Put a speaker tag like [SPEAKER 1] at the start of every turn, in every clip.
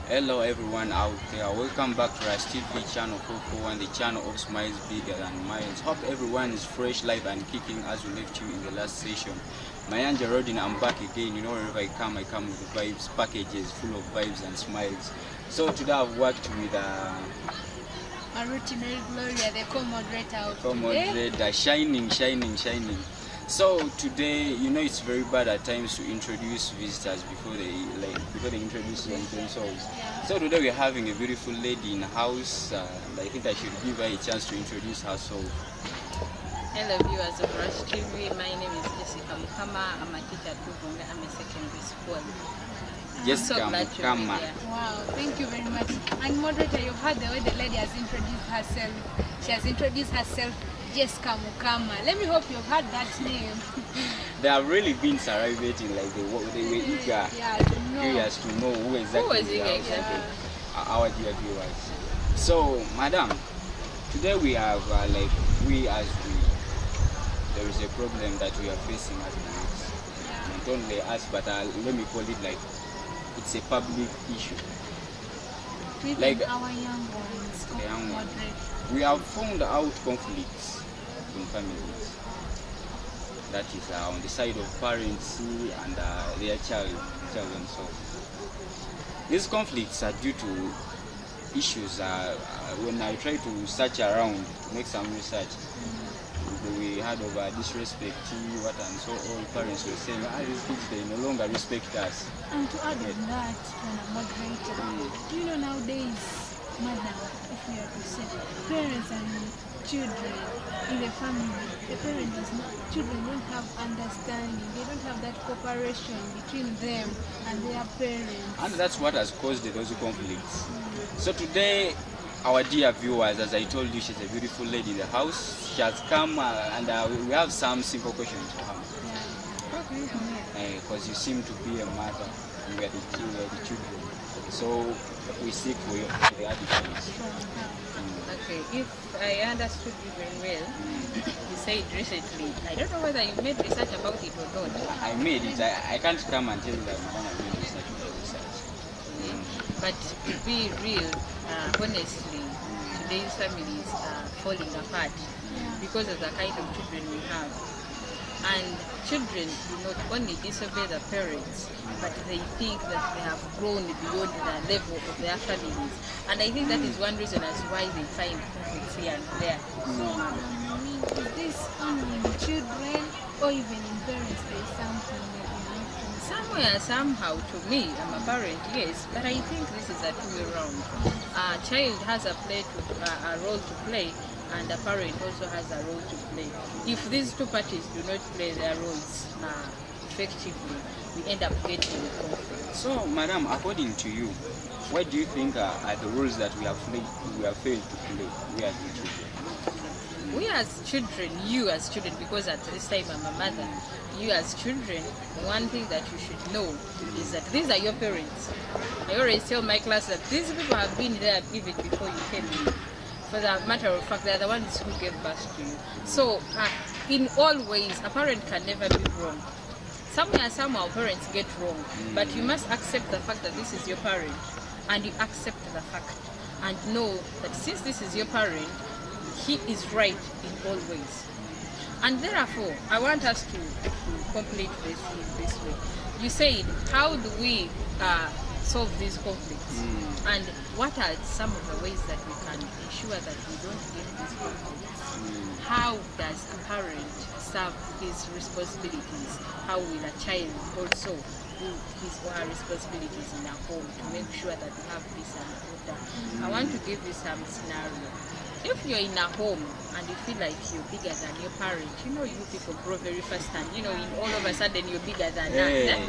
[SPEAKER 1] Hello everyone out there, welcome back to Rass TV channel Coco and the channel of Smiles Bigger Than Miles. Hope everyone is fresh, live and kicking as we left you in the last session. My Angel Rodin, I'm back again. You know, wherever I come with vibes, packages full of vibes and smiles. So today I've worked with
[SPEAKER 2] Routine Gloria, the co-moderator of
[SPEAKER 1] co-moderator, shining. So today, you know, it's very bad at times to introduce visitors before they introduce themselves.
[SPEAKER 2] Yeah.
[SPEAKER 1] So today we're having a beautiful lady in the house, and I think I should give her a chance to introduce herself.
[SPEAKER 3] Hello viewers of Rass TV, my name is Mukama. I'm a teacher at Buvunga. I'm a secondary school.
[SPEAKER 1] Jessica
[SPEAKER 2] Mukama. Wow, thank you very much. And moderator, you've heard the way the lady has introduced herself. She has introduced herself, Jessica Mukama. Let me hope you've heard that name.
[SPEAKER 1] They have really been salivating, like they were eager, curious to know who exactly they are, our dear viewers. So, madam, today we have there is a problem that we are facing at the moment. Not only us, but let me call it like it's a public issue.
[SPEAKER 2] Like our young ones,
[SPEAKER 1] the young ones. We have found out conflicts in families. That is on the side of parents and their child and so. These conflicts are due to issues. When I try to search around, make some research, we heard of disrespect, what and so all parents were saying, these kids, they no longer respect us.
[SPEAKER 2] And to add on that, moderator, do you know nowadays, madam, if we are to say, parents and children in the family, children don't have understanding, they don't have that cooperation between them and their parents.
[SPEAKER 1] And that's what has caused those conflicts. So today, our dear viewers, as I told you, she's a beautiful lady in the house. She has come and we have some simple questions for her. Because you seem to be a mother and we are the children. So we seek for the advice.
[SPEAKER 3] Okay, if I understood you very well, you said recently, I don't know whether you made research about it or not.
[SPEAKER 1] I made it. I can't come and tell you that I made research.
[SPEAKER 3] But to be real, honestly, today's families are falling apart because of the kind of children we have. And children do not only disobey the parents, but they think that they have grown beyond the level of their families. And I think that is one reason as why they find conflicts here and there.
[SPEAKER 2] So, is this only in children or even in parents? There is something that
[SPEAKER 3] somewhere, somehow, to me, I'm a parent, yes, but I think this is a two-way round. A child has a role to play, and a parent also has a role to play. If these two parties do not play their roles effectively, we end up getting conflict.
[SPEAKER 1] So, madam, according to you, what do you think are the roles that we have failed to play, we as the children?
[SPEAKER 3] We as children, you as children, because at this time I'm a mother, you as children, one thing that you should know is that these are your parents. I always tell my class that these people have been there even before you came in. For the matter of fact, they are the ones who gave birth to you. So, in all ways, a parent can never be wrong. Somewhere, somehow, parents get wrong. But you must accept the fact that this is your parent. And you accept the fact. And know that since this is your parent, he is right in all ways. And therefore, I want us to complete this in this way. You said, how do we solve these conflicts? And what are some of the ways that we can ensure that we don't get these conflicts? How does a parent serve his responsibilities? How will a child also do his or her responsibilities in a home to make sure that we have peace and order? I want to give you some scenario. If you're in a home and you feel like you're bigger than your parent, you know, you people grow very fast and, you know, all of a sudden you're bigger than us.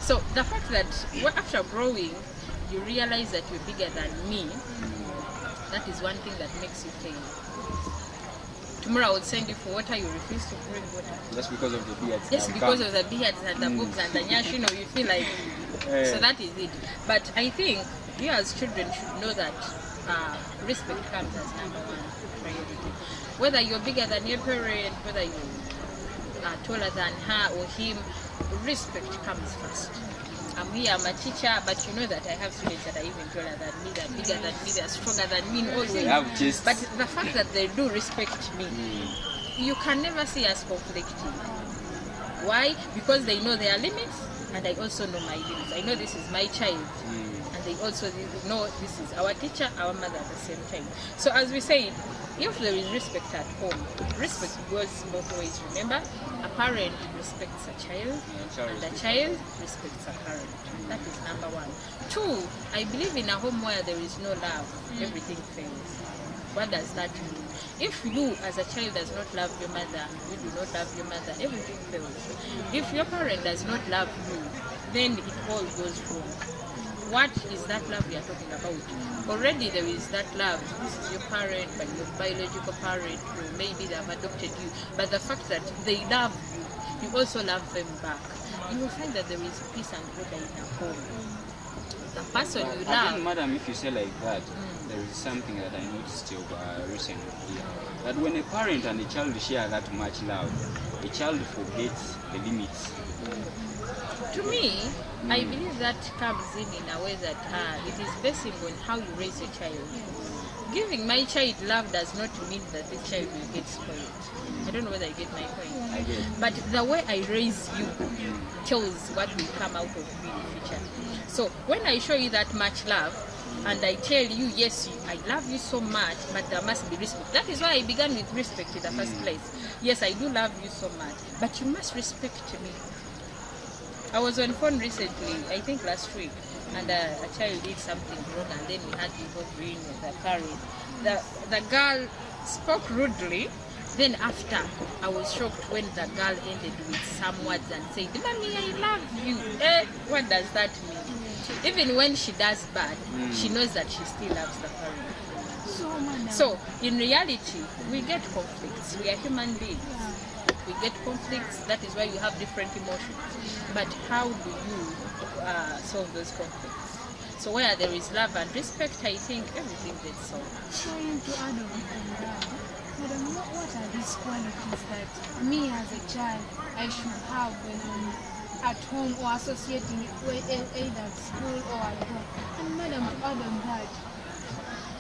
[SPEAKER 3] So the fact that after growing, you realize that you're bigger than me, that is one thing that makes you fail. Tomorrow I will send you for water, you refuse to bring water.
[SPEAKER 1] Just because of the beards?
[SPEAKER 3] Yes, because of the beards and the boobs and the nyash, you know, you feel like, so that is it. But I think you as children should know that respect comes as number one priority. Whether you're bigger than your parent, whether you are taller than her or him, respect comes first. I'm here, I'm a teacher, but you know that I have students that are even taller than me, that are bigger than me, that are stronger than me in all
[SPEAKER 1] They
[SPEAKER 3] ways.
[SPEAKER 1] have just
[SPEAKER 3] But the fact that they do respect me, you can never see us conflicting. Why? Because they know their limits, and I also know my limits. I know this is my child, and they also know this is our teacher, our mother at the same time. So as we say, if there is respect at home, respect goes both ways. Remember, a parent respects a child, and a child respects a parent. That is number one. Two, I believe in a home where there is no love, everything fails. What does that mean? If you as a child does not love your mother, you do not love your mother, everything fails. If your parent does not love you, then it all goes wrong. What is that love we are talking about? Already there is that love. This is your parent, but your biological parent, or maybe they have adopted you. But the fact that they love you, you also love them back. You will find that there is peace and order in a home. The person you love.
[SPEAKER 1] Again, madam, if you say like that, there is something that I noticed recently here. That when a parent and a child share that much love, a child forgets the limits.
[SPEAKER 3] To me, I believe that comes in a way that it is basing on how you raise your child. Giving my child love does not mean that this child will get spoiled. I don't know whether I get my point.
[SPEAKER 1] I get.
[SPEAKER 3] But the way I raise you tells what will come out of you in the future. So when I show you that much love, and I tell you, yes, I love you so much, but there must be respect. That is why I began with respect in the first place. Yes, I do love you so much, but you must respect me. I was on phone recently, I think last week, and a child did something wrong, and then we had people bring the parent. The girl spoke rudely. Then after, I was shocked when the girl ended with some words and said, "Mommy, I love you." What does that mean? Even when she does bad, she knows that she still loves the parent. So, in reality, we get conflicts. We are human beings. We get conflicts. That is why you have different emotions. But how do you solve those conflicts? So where there is love and respect, I think everything gets solved.
[SPEAKER 2] Trying to add on to that, Madam, what are these qualities that me as a child I should have when I'm at home or associating with either at school or at home? And Madam, to add on that,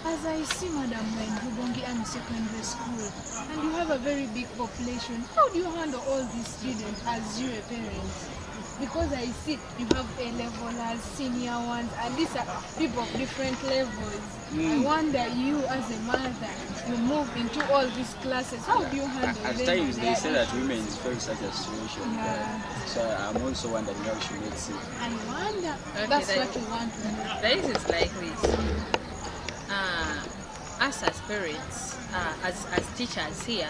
[SPEAKER 2] as I see, Madam, when Hubongi and secondary school, and you have a very big population, how do you handle all these students as you a parent? Because I see you have A-levelers, senior ones, and these are people of different levels. I wonder, you as a mother, you move into all these classes, how do you handle
[SPEAKER 1] At
[SPEAKER 2] them?
[SPEAKER 1] times they say that women face such a situation.
[SPEAKER 2] Yeah.
[SPEAKER 1] So I'm also wondering how she makes it.
[SPEAKER 2] I wonder,
[SPEAKER 3] Okay,
[SPEAKER 2] that's what you want to know.
[SPEAKER 3] This is like this. Us as parents, as teachers here,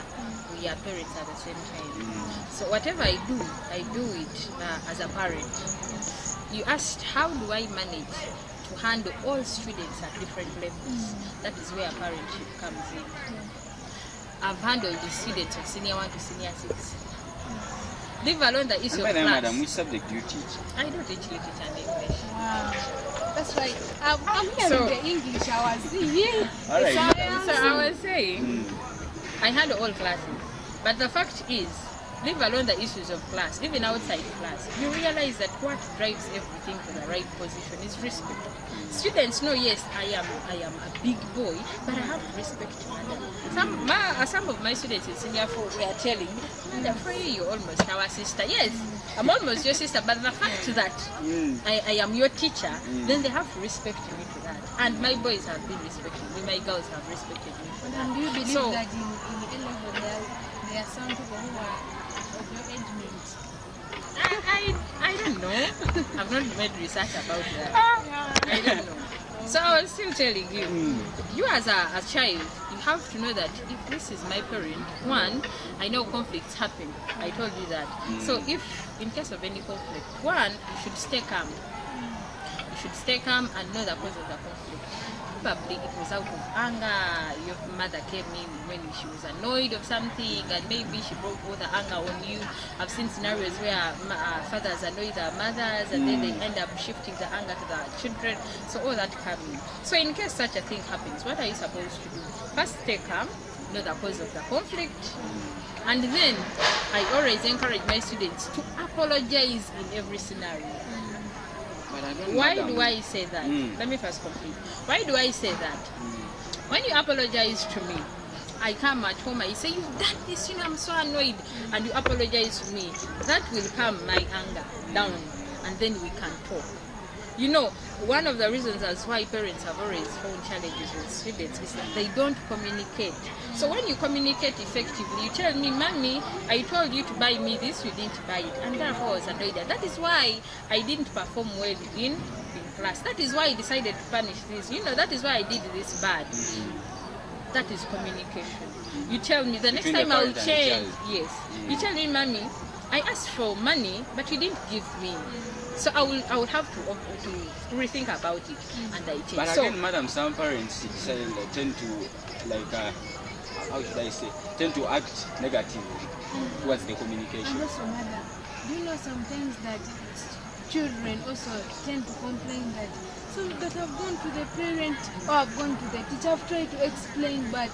[SPEAKER 3] we are parents at the same time. So whatever I do it as a parent. You asked, how do I manage to handle all students at different levels? That is where parentship comes in. I've handled the students of senior 1 to senior 6. Leave alone the issue
[SPEAKER 1] And by
[SPEAKER 3] of
[SPEAKER 1] the way,
[SPEAKER 3] class.
[SPEAKER 1] madam, which subject do you teach?
[SPEAKER 3] I don't teach literature and English.
[SPEAKER 2] Wow. That's right. I'm hearing
[SPEAKER 3] So-
[SPEAKER 2] the English. I was here.
[SPEAKER 1] All right,
[SPEAKER 2] Science.
[SPEAKER 3] So I was saying, I handle all classes. But the fact is, leave alone the issues of class, even outside class, you realize that what drives everything to the right position is respect. Students know, yes, I am a big boy, but I have to respect mother. Some of my students in senior 4 were telling me, "Mother, Frey, you're almost our sister." Yes, I'm almost your sister, but the fact that I am your teacher, then they have to respect me to that. And my boys have been respecting me, my girls have respected me for that.
[SPEAKER 2] And do you believe
[SPEAKER 3] So-
[SPEAKER 2] that in A-level there are some people who are of your age mate?
[SPEAKER 3] I don't know. I've not made research about that. I don't know. So I was still telling you, you as a child, you have to know that if this is my parent, one, I know conflicts happen. I told you that. So if, in case of any conflict, one, you should stay calm. You should stay calm and know the cause of the conflict. Probably it was out of anger. Your mother came in when she was annoyed of something, and maybe she broke all the anger on you. I've seen scenarios where fathers annoy their mothers, and then they end up shifting the anger to the children. So all that coming. So in case such a thing happens, what are you supposed to do? First, stay calm, know the cause of the conflict, and then I always encourage my students to apologize in every scenario.
[SPEAKER 1] But I don't
[SPEAKER 3] Why
[SPEAKER 1] madam.
[SPEAKER 3] do I say that? Let me first complete. Why do I say that? When you apologize to me, I come at home, I say, you've done this, I'm so annoyed, and you apologize to me, that will calm my anger down, and then we can talk. One of the reasons as why parents have always found challenges with students is that they don't communicate. So when you communicate effectively, you tell me, Mommy, I told you to buy me this, you didn't buy it, and therefore I was annoyed. That is why I didn't perform well in class. That is why I decided to punish this. That is why I did this bad. That is communication. You tell me the next
[SPEAKER 1] Between
[SPEAKER 3] time
[SPEAKER 1] the
[SPEAKER 3] I'll
[SPEAKER 1] parent and the
[SPEAKER 3] change.
[SPEAKER 1] child.
[SPEAKER 3] Yes. You tell me, Mommy, I asked for money, but you didn't give me. So I will have to rethink about it, and I change.
[SPEAKER 1] But
[SPEAKER 3] So
[SPEAKER 1] again, madam, some parents tend to, how should I say, tend to act negatively towards the communication.
[SPEAKER 2] And also, mother, do you know sometimes that children also tend to complain that that I've gone to the parent or I've gone to the teacher, I've tried to explain, but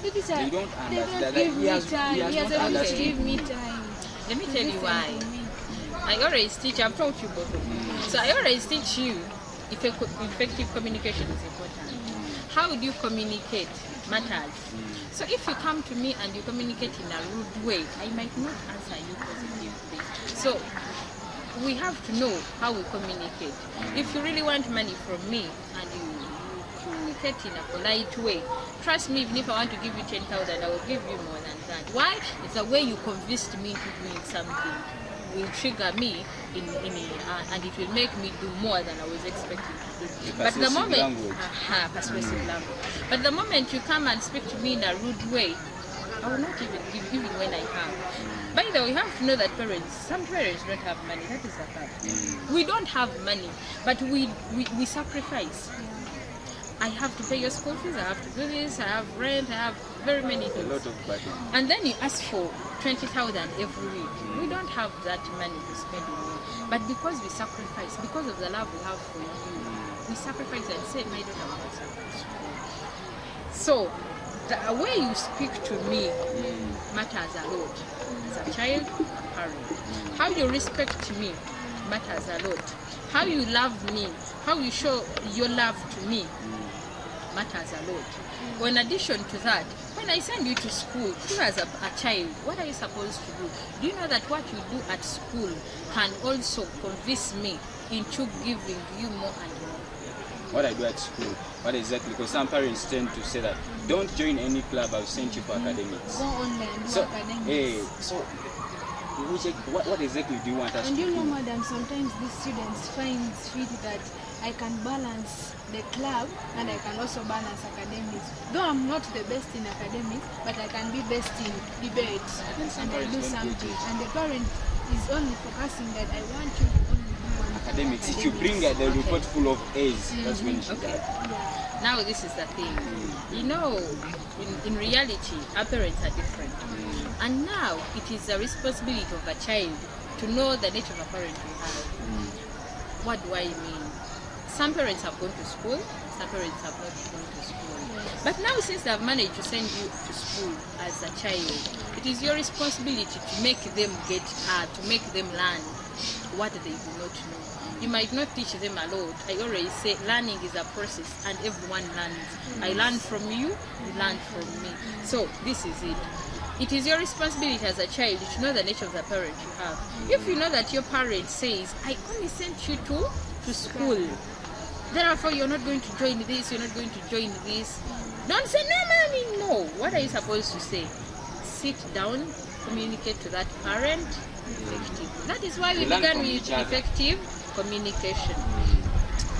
[SPEAKER 2] the teacher,
[SPEAKER 1] They don't understand.
[SPEAKER 2] give me
[SPEAKER 1] He has
[SPEAKER 2] time. He
[SPEAKER 1] not
[SPEAKER 2] has able to
[SPEAKER 1] understood.
[SPEAKER 2] give me time.
[SPEAKER 3] let me
[SPEAKER 2] to
[SPEAKER 3] tell you
[SPEAKER 2] listen
[SPEAKER 3] why.
[SPEAKER 2] to me.
[SPEAKER 3] I always teach. I've taught you both of you. So I always teach you effective communication is important. How do you communicate matters. So if you come to me and you communicate in a rude way, I might not answer you positively. So we have to know how we communicate. If you really want money from me and you communicate in a polite way, trust me, even if I want to give you 10,000, I will give you more than that. Why? It's the way you convinced me to doing something will trigger me and it will make me do more than I was expecting to do. But the moment persuasive language. But the moment you come and speak to me in a rude way, I will not even when I have. By the way, you have to know that some parents don't have money. That is the fact. We don't have money, but we sacrifice. I have to pay your school fees, I have to do this, I have rent, I have very many things.
[SPEAKER 1] A lot of budget.
[SPEAKER 3] And then you ask for 20,000 every week. We don't have that money to spend on you. But because we sacrifice, because of the love we have for you, we sacrifice and say, my daughter will sacrifice. So, the way you speak to me matters a lot. As a child, a parent. How you respect me matters a lot. How you love me, how you show your love to me matters a lot. Well, in addition to that, when I send you to school, you as a child, what are you supposed to do? Do you know that what you do at school can also convince me into giving you more and more?
[SPEAKER 1] What I do at school, what exactly? Because some parents tend to say that, don't join any club, I'll send you for academics.
[SPEAKER 2] Go online, do academics.
[SPEAKER 1] What exactly do you want us
[SPEAKER 2] And
[SPEAKER 1] to
[SPEAKER 2] you know,
[SPEAKER 1] do?
[SPEAKER 2] madam, sometimes these students find fit that I can balance the club and I can also balance academics. Though I'm not the best in academics, but I can be best in debate and I do something. And the parent is only focusing that I want you to only do one
[SPEAKER 1] Academics. If you bring the report full of A's, that's when she
[SPEAKER 3] Okay.
[SPEAKER 1] got.
[SPEAKER 3] Now this is the thing. You know, in reality, our parents are different. And now it is the responsibility of a child to know the nature of a parent we have. What do I mean? Some parents have gone to school, some parents have not gone to school. But now since they have managed to send you to school as a child, it is your responsibility to make them to make them learn what they do not know. You might not teach them a lot. I always say learning is a process and everyone learns. I learn from you, you learn from me. So this is it. It is your responsibility as a child to know the nature of the parent you have. If you know that your parent says, I only sent you to school, therefore you're not going to join this, you're not going to join this, don't say, no, mommy, no. What are you supposed to say? Sit down, communicate to that parent effectively. That is why we began with effective communication.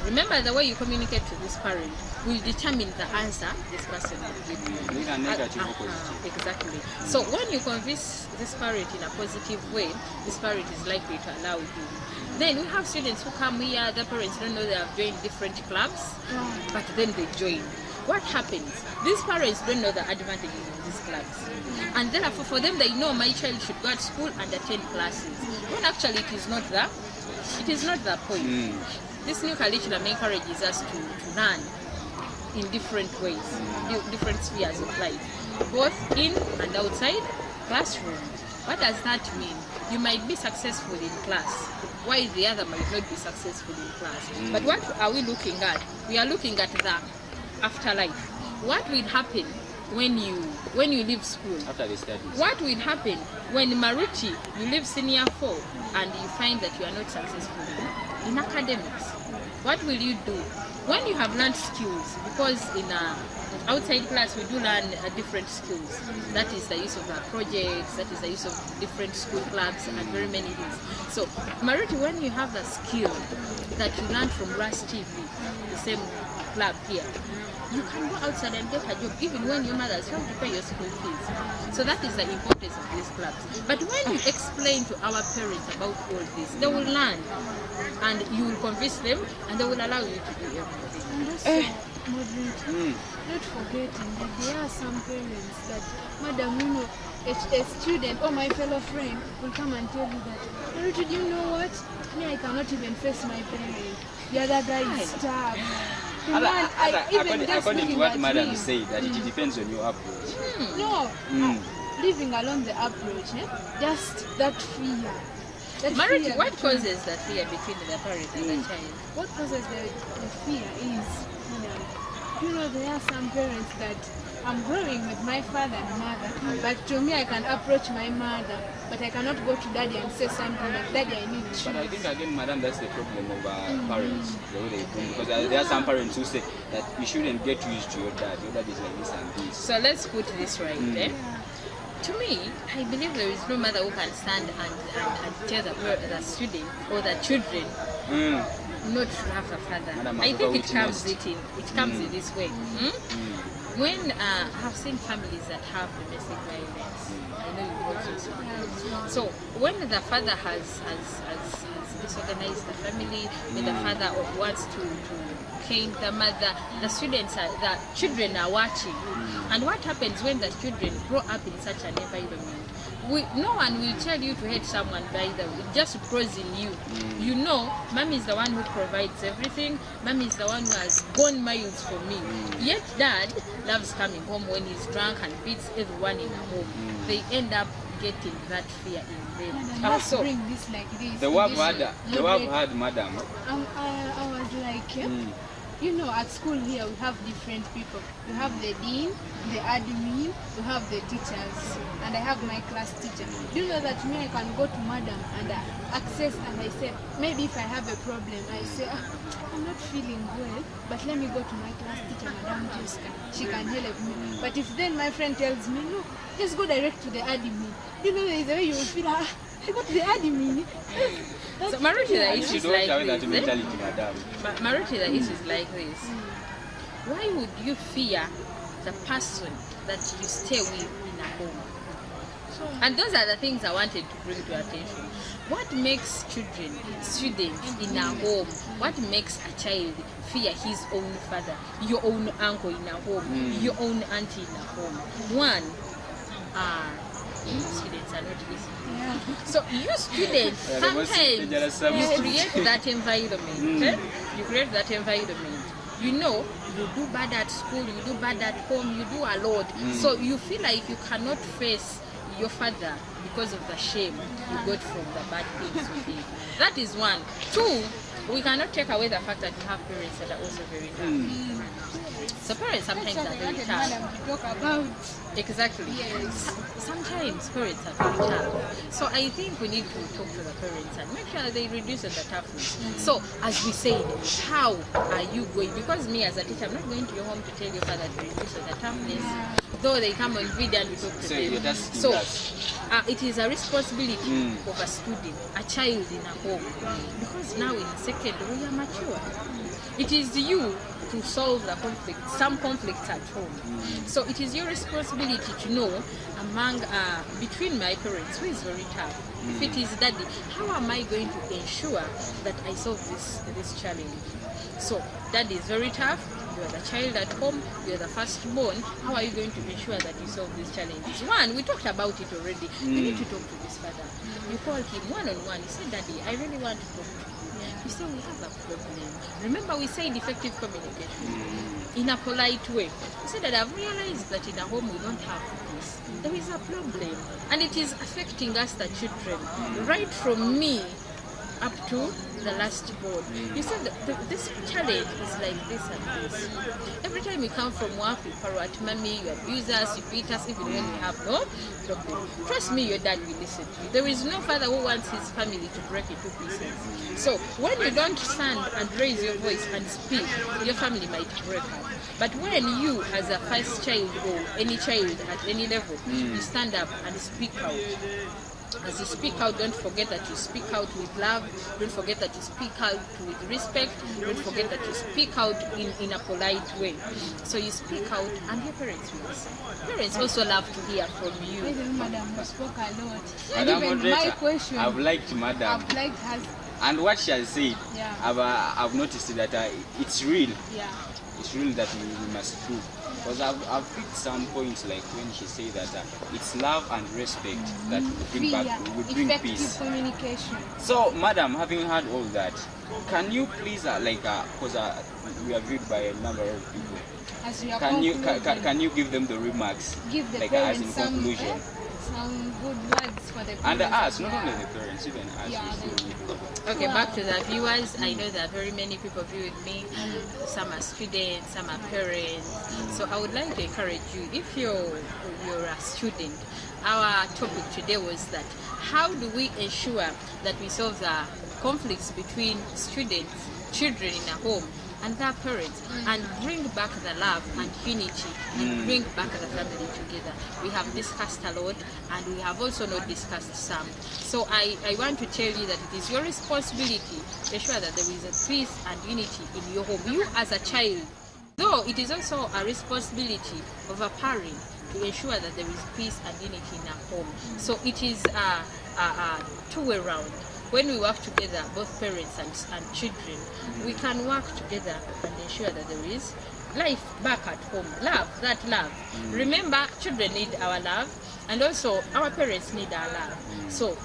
[SPEAKER 3] Remember, the way you communicate to this parent will determine the answer this person will give you.
[SPEAKER 1] Either negative or positive.
[SPEAKER 3] Exactly. So when you convince this parent in a positive way, this parent is likely to allow you. Then we have students who come here, the parents don't know they have joined different clubs, but then they join. What happens? These parents don't know the advantages of these clubs. And therefore for them, they know my child should go to school and attend classes. When actually it is not the point. This new curriculum encourages us to learn in different ways, different spheres of life, both in and outside classroom. What does that mean? You might be successful in class, while the other might not be successful in class. But what are we looking at? We are looking at the afterlife. What will happen when you leave school?
[SPEAKER 1] After the studies.
[SPEAKER 3] What will happen when Maruti, you leave senior 4 and you find that you are not successful in academics? What will you do when you have learned skills? Because in outside class we do learn different skills. That is the use of projects, that is the use of different school clubs and very many things. So Maruti, when you have the skill that you learned from Rass TV, the same club here, you can go outside and get a job even when your mother is trying to pay your school fees. So that is the importance of these clubs. But when you explain to our parents about all this, they will learn and you will convince them and they will allow you to do everything.
[SPEAKER 2] And also, moderator, not forgetting that there are some parents that, Madam, you know, a student or my fellow friend will come and tell you that, Maruti, do you know what? Me, I cannot even face my parents. The other guy is starved.
[SPEAKER 1] According to what Madam said, that it depends on your approach.
[SPEAKER 2] No, leaving alone the approach, just that fear.
[SPEAKER 3] Maruti, what causes that fear between the parent and the child?
[SPEAKER 2] What causes the fear is, you know, there are some parents that I'm growing with my father and mother, but to me I can approach my mother, but I cannot go to daddy and say something like, daddy, I need cheese.
[SPEAKER 1] But I think again, Madam, that's the problem of parents, the way they think, because there are some parents who say that you shouldn't get used to your dad is like this and this.
[SPEAKER 3] So let's put this right, To me, I believe there is no mother who can stand and tell the student or the children not to have a father.
[SPEAKER 1] Madam,
[SPEAKER 3] I think it comes in this way. When I've seen families that have domestic violence, I know you also see. So when the father has disorganized the family, when the father wants to cane the mother, the children are watching. And what happens when the children grow up in such an environment? No one will tell you to hate someone by the way. It just grows in you. You know, mom is the one who provides everything. Mom is the one who has gone miles for me. Yet dad loves coming home when he's drunk and beats everyone in the home. They end up getting that fear in them.
[SPEAKER 2] Also, bring this like this.
[SPEAKER 1] The work had, Madam.
[SPEAKER 2] I was like, you know, at school here we have different people. We have the dean, the admin, we have the teachers, and I have my class teacher. Do you know that me, I can go to madam and access, and I say, maybe if I have a problem, I say, I'm not feeling well, but let me go to my class teacher, Madam Jessica. She can help me. But if then my friend tells me, no, just go direct to the admin. You know, there is a way you will feel, I go to the admin.
[SPEAKER 3] So Maruti, the issue is like this. Maruti, the issue is like this. Why would you fear the person that you stay with in a home? And those are the things I wanted to bring to attention. What makes students in a home? What makes a child fear his own father, your own uncle in a home, your own auntie in a home? One, students are not listening. So you students, sometimes you create that environment. You create that environment. You know, you do bad at school, you do bad at home, you do a lot. So you feel like you cannot face your father because of the shame you got from the bad things you did. That is one. Two, we cannot take away the fact that you have parents that are also very tough. So parents sometimes are very tough. Exactly. Yes. Sometimes parents are very tough. So I think we need to talk to the parents and make sure they reduce the toughness. So as we said, how are you going? Because me as a teacher, I'm not going to your home to tell your father to reduce the toughness. Though they come on video and we talk to them. So it is a responsibility of a student, a child in a home. Because now in a second we are mature. It is you to solve the conflict, some conflicts at home. So it is your responsibility to know between my parents who is very tough. If it is daddy, how am I going to ensure that I solve this challenge? So daddy is very tough. You are the child at home, you are the firstborn. How are you going to ensure that you solve these challenges? One, we talked about it already. You need to talk to this father. You call him one-on-one. You say, Daddy, I really want to talk to you. You say, we have a problem. Remember, we said effective communication in a polite way. said that I've realized that in a home we don't have peace. There is a problem, and it is affecting us, the children, right from me up to the last born. You said that this challenge is like this and this. Every time you come from work, you parrot at mommy, you abuse us, you beat us, even when we have no problem. Trust me, your dad will listen to you. There is no father who wants his family to break into pieces. So when you don't stand and raise your voice and speak, your family might break up. But when you, as a first child or any child at any level, you stand up and speak out. As you speak out, don't forget that you speak out with love. Don't forget that you speak out with respect. Don't forget that you speak out in a polite way. So you speak out and your parents will listen. Parents also love to hear from you.
[SPEAKER 2] Madam, you spoke a lot. And
[SPEAKER 1] Madam
[SPEAKER 2] even
[SPEAKER 1] Moderator,
[SPEAKER 2] my question,
[SPEAKER 1] I've liked Madam.
[SPEAKER 2] I've liked her.
[SPEAKER 1] And what she has said,
[SPEAKER 2] Yeah.
[SPEAKER 1] I've noticed that it's real.
[SPEAKER 2] Yeah.
[SPEAKER 1] It's real that we must do. Because I've picked some points, like when she said that it's love and respect that will bring
[SPEAKER 2] Effective
[SPEAKER 1] peace.
[SPEAKER 2] communication.
[SPEAKER 1] So, Madam, having heard all that, can you please, because we are viewed by a number of people,
[SPEAKER 2] As we are
[SPEAKER 1] can you
[SPEAKER 2] concluding,
[SPEAKER 1] can you give them the remarks,
[SPEAKER 2] give the
[SPEAKER 1] like as
[SPEAKER 2] parents
[SPEAKER 1] in
[SPEAKER 2] some,
[SPEAKER 1] conclusion?
[SPEAKER 2] some good words for the parents.
[SPEAKER 1] And us,
[SPEAKER 2] as
[SPEAKER 1] not
[SPEAKER 2] well.
[SPEAKER 1] only the parents, even us.
[SPEAKER 2] Yeah,
[SPEAKER 1] also.
[SPEAKER 3] Okay, back to the viewers. I know that very many people view with me. Some are students, some are parents. So I would like to encourage you, if you're a student, our topic today was that how do we ensure that we solve the conflicts between students, children in a home, and their parents, and bring back the love and unity, and bring back the family together. We have discussed a lot, and we have also not discussed some. So I want to tell you that it is your responsibility to ensure that there is a peace and unity in your home. You as a child, though it is also a responsibility of a parent to ensure that there is peace and unity in a home. So it is a two-way round. When we work together, both parents and children, we can work together and ensure that there is life back at home. Love, that love. Remember, children need our love, and also our parents need our love. So,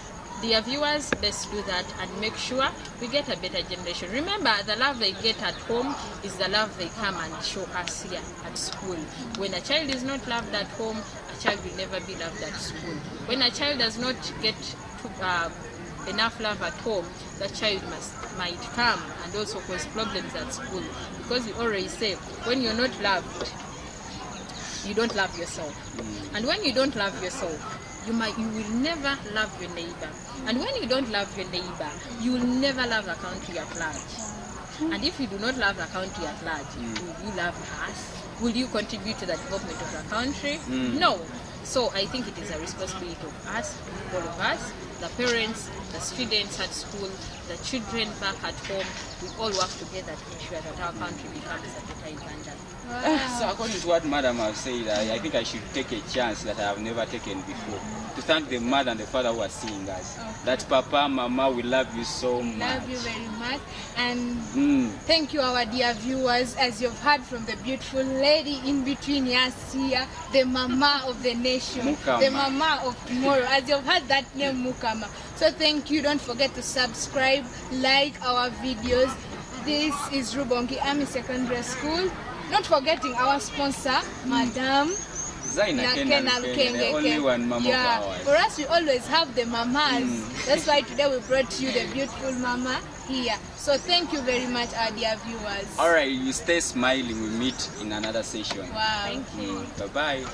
[SPEAKER 3] dear viewers, let's do that and make sure we get a better generation. Remember, the love they get at home is the love they come and show us here at school. When a child is not loved at home, a child will never be loved at school. When a child does not get enough love at home, the child might come and also cause problems at school, because we already say when you're not loved, you don't love yourself, and when you don't love yourself, you will never love your neighbor, and when you don't love your neighbor, you will never love the country at large. And if you do not love the country at large, will you love us? Will you contribute to the development of the country? No. So I think it is a responsibility of us, all of us, the parents, the students at school, the children back at home. We all work together to ensure that our country becomes a better Uganda.
[SPEAKER 1] So according to what Madam has said, I think I should take a chance that I have never taken before, to thank the mother and the father who are seeing us.
[SPEAKER 2] Okay.
[SPEAKER 1] That Papa, Mama, we love you so much.
[SPEAKER 2] Love you very much, and thank you, our dear viewers. As you've heard from the beautiful lady in between us here, the mama of the nation,
[SPEAKER 1] Mukama.
[SPEAKER 2] the mama of tomorrow, as you've heard that name, Mukama. So thank you. Don't forget to subscribe, like our videos. This is Rubongi Army Secondary School. Not forgetting our sponsor, Madam
[SPEAKER 1] Zaina Kena Lukenge, the only one mama of ours.
[SPEAKER 2] For us, we always have the mamas. That's why today we brought you the beautiful mama here. So thank you very much, our dear viewers.
[SPEAKER 1] All right, you stay smiling. We meet in another session.
[SPEAKER 2] Wow.
[SPEAKER 3] Thank you.
[SPEAKER 1] Bye-bye.